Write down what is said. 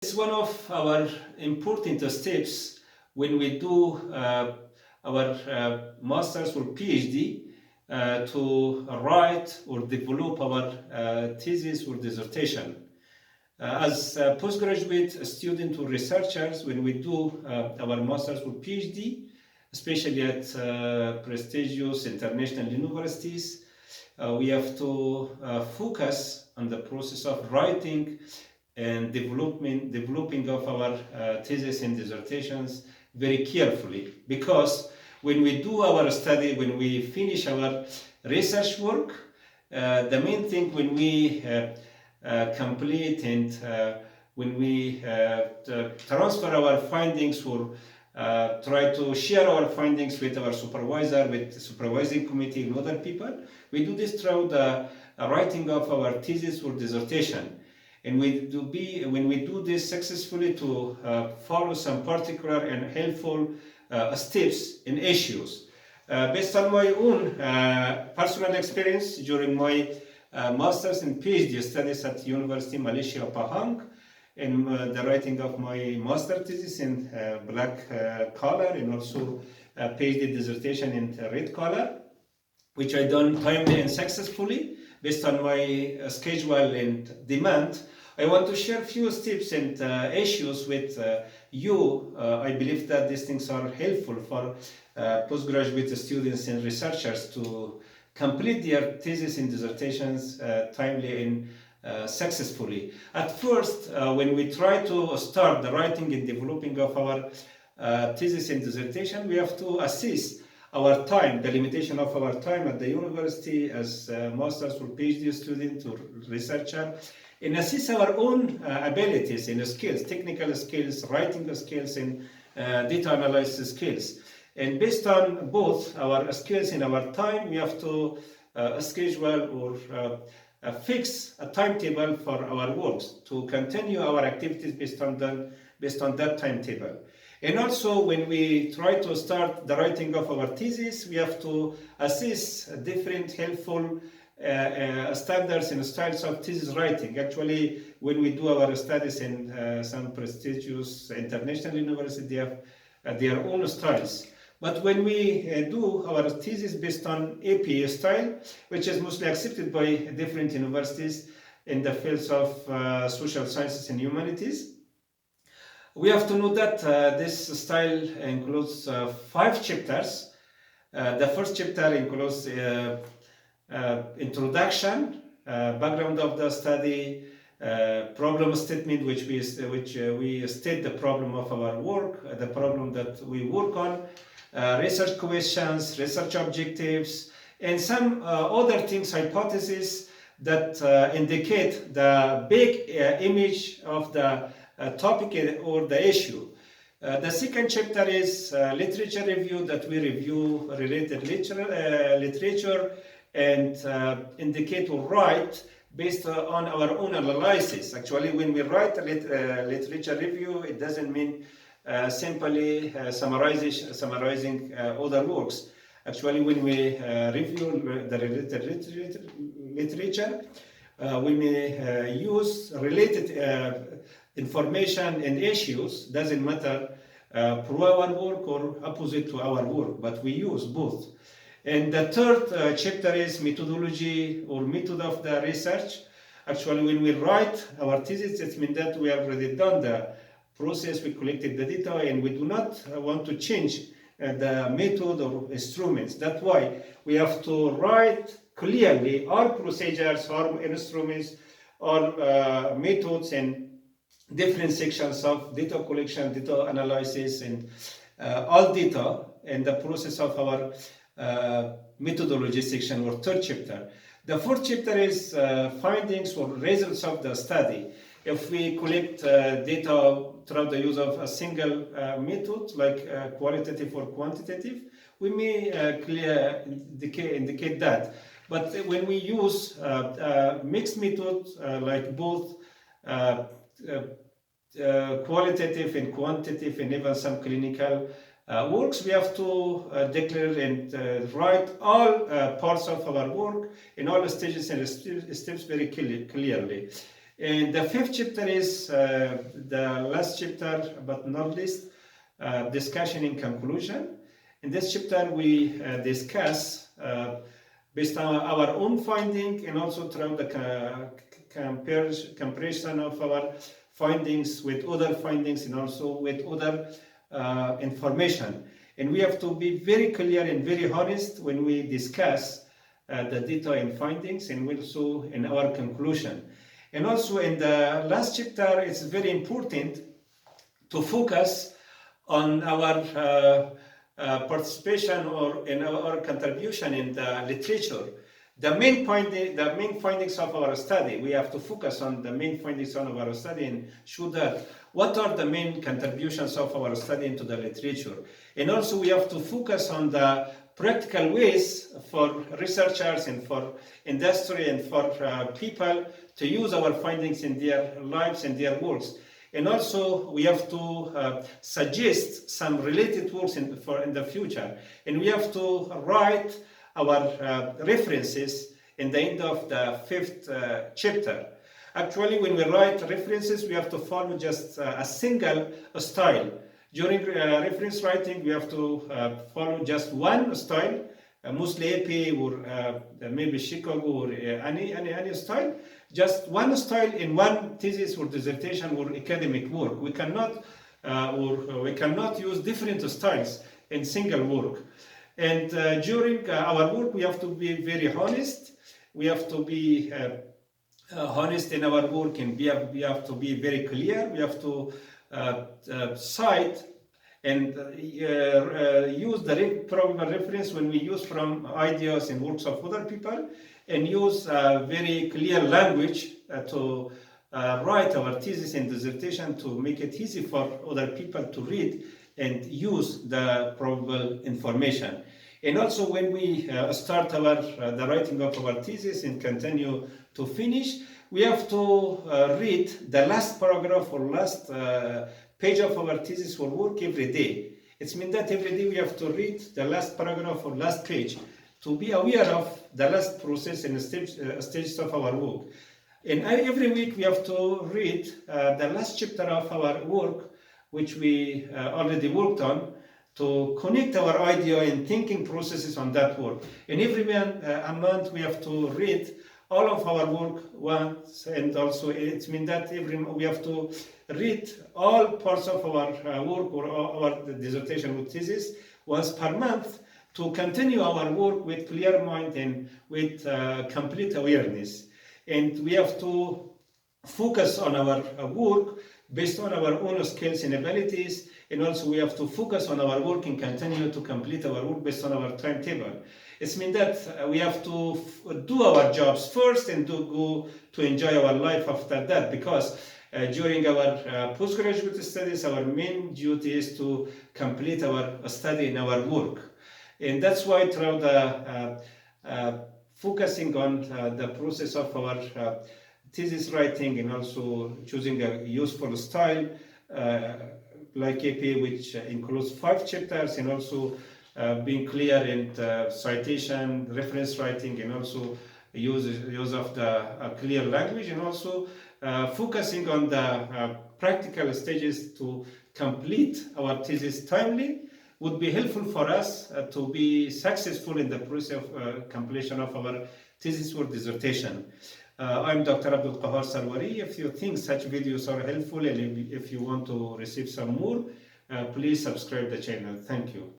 It's one of our important steps when we do our master's or PhD to write or develop our thesis or dissertation. As postgraduate students or researchers, when we do our master's or PhD, especially at prestigious international universities, we have to focus on the process of writing and developing of our thesis and dissertations very carefully, because when we do our study, when we finish our research work, the main thing when we complete and when we transfer our findings or try to share our findings with our supervisor, with the supervising committee and other people, we do this through the writing of our thesis or dissertation. And when we do this successfully, to follow some particular and helpful steps and issues. Based on my own personal experience during my master's and PhD studies at University Malaysia Pahang, in the writing of my master thesis in black color, and also PhD dissertation in red color, which I done timely and successfully based on my schedule and demand. I want to share a few tips and issues with you. I believe that these things are helpful for postgraduate students and researchers to complete their thesis and dissertations timely and successfully. At first, when we try to start the writing and developing of our thesis and dissertation, we have to assess our time, the limitation of our time at the university as a master's or PhD student or researcher, and assess our own abilities and skills, technical skills, writing skills, and data analysis skills. And based on both our skills and our time, we have to schedule or fix a timetable for our works to continue our activities based on that timetable. And also, when we try to start the writing of our thesis, we have to assess different helpful standards and styles of thesis writing. Actually, when we do our studies in some prestigious international universities, they have their own styles. But when we do our thesis based on APA style, which is mostly accepted by different universities in the fields of social sciences and humanities, we have to know that this style includes 5 chapters. The first chapter includes introduction, background of the study, problem statement, which we state the problem of our work, the problem that we work on, research questions, research objectives, and some other things, hypotheses that indicate the big image of the topic or the issue. The second chapter is literature review, that we review related literature and indicate or write based on our own analysis. Actually, when we write a literature review, it doesn't mean simply summarizing other works. Actually, when we review the related literature, we may use related information and issues, doesn't matter pro our work or opposite to our work, but we use both. And the third chapter is methodology or method of the research. Actually, when we write our thesis, it means that we have already done the process, we collected the data, and we do not want to change the method or instruments. That's why we have to write clearly our procedures, our instruments, our methods, and different sections of data collection, data analysis, and all data, and the process of our methodology section or third chapter. The fourth chapter is findings or results of the study. If we collect data through the use of a single method, like qualitative or quantitative, we may indicate that. But when we use mixed methods, like both qualitative and quantitative, and even some clinical works, we have to declare and write all parts of our work in all stages and steps very clearly. And the fifth chapter is the last chapter, but not least, discussion and conclusion. In this chapter, we discuss based on our own finding and also through the comparison of our findings with other findings and also with other information. And we have to be very clear and very honest when we discuss the data and findings, and also in our conclusion. And also in the last chapter, it's very important to focus on our participation or in our contribution in the literature. The main findings of our study, we have to focus on the main findings of our study and show that what are the main contributions of our study into the literature. And also we have to focus on the practical ways for researchers and for industry and for people to use our findings in their lives and their works. And also we have to suggest some related works in the future. And we have to write our references in the end of the fifth chapter. Actually, when we write references, we have to follow just a single style. During reference writing, we have to follow just one style, mostly AP or maybe Chicago or any style. Just one style in one thesis or dissertation or academic work. We cannot use different styles in single work. And during our work, we have to be very honest. We have to be honest in our work, and we have to be very clear. We have to cite and use the probable reference when we use from ideas and works of other people, and use very clear language to write our thesis and dissertation to make it easy for other people to read and use the probable information. And also when we start the writing of our thesis and continue to finish, we have to read the last paragraph or last page of our thesis or work every day. It means that every day we have to read the last paragraph or last page to be aware of the last process and stages of our work. And every week we have to read the last chapter of our work, which we already worked on, to connect our idea and thinking processes on that work. And every month we have to read all of our work once, and also it means that we have to read all parts of our work or our dissertation or thesis once per month to continue our work with clear mind and with complete awareness. And we have to focus on our work based on our own skills and abilities, and also we have to focus on our work and continue to complete our work based on our timetable. It means that we have to do our jobs first and go to enjoy our life after that, because during our postgraduate studies, our main duty is to complete our study and our work. And that's why through the focusing on the process of our thesis writing and also choosing a useful style like AP, which includes 5 chapters, and also being clear in citation, reference writing, and also use of the clear language, and also focusing on the practical stages to complete our thesis timely would be helpful for us to be successful in the process of completion of our thesis or dissertation. I'm Dr. Abdul Qahar Sarwari. If you think such videos are helpful and if you want to receive some more, please subscribe the channel. Thank you.